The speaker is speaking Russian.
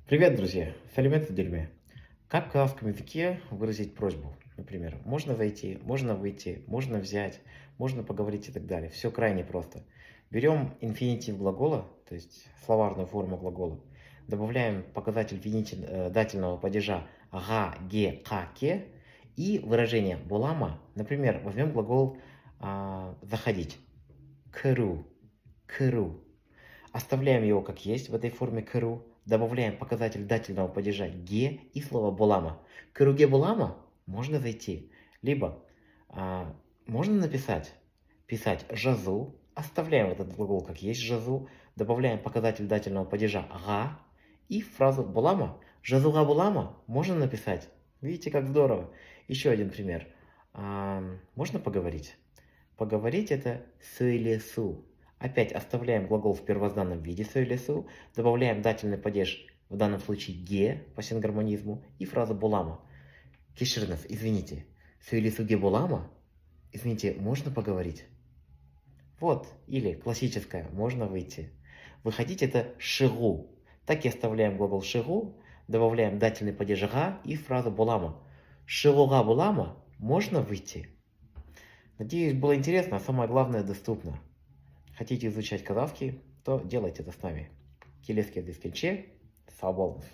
Привет, друзья! Салимет в дерьме. Как в казахском языке выразить просьбу? Например, можно зайти, можно выйти, можно взять, можно поговорить и так далее. Все крайне просто. Берем инфинитив глагола, то есть словарную форму глагола, добавляем показатель дательного падежа га, ге, ка, ке и выражение булама. Например, возьмем глагол заходить. Кыру, кыру. Оставляем его как есть в этой форме кыру, добавляем показатель дательного падежа ге и слово булама. Кыруге булама можно зайти, либо можно написать, писать жазу, оставляем этот глагол как есть жазу, добавляем показатель дательного падежа га и фразу булама. Жазуга булама можно написать. Видите, как здорово. Еще один пример. Можно поговорить? Поговорить это сөйлесу. Опять оставляем глагол в первозданном виде сөйлесу, добавляем дательный падеж, в данном случае ге по сингармонизму, и фраза булама. Кеширнов, извините. Сөйлесуге булама? Извините, можно поговорить? Вот, или классическое, можно выйти. Выходить это шигу. Так и оставляем глагол шигу, добавляем дательный падеж га и фразу булама. Шигуга булама? Можно выйти? Надеюсь, было интересно, а самое главное доступно. Хотите изучать казахский, то делайте это с нами. Келеске дискенче, сау болыңыз.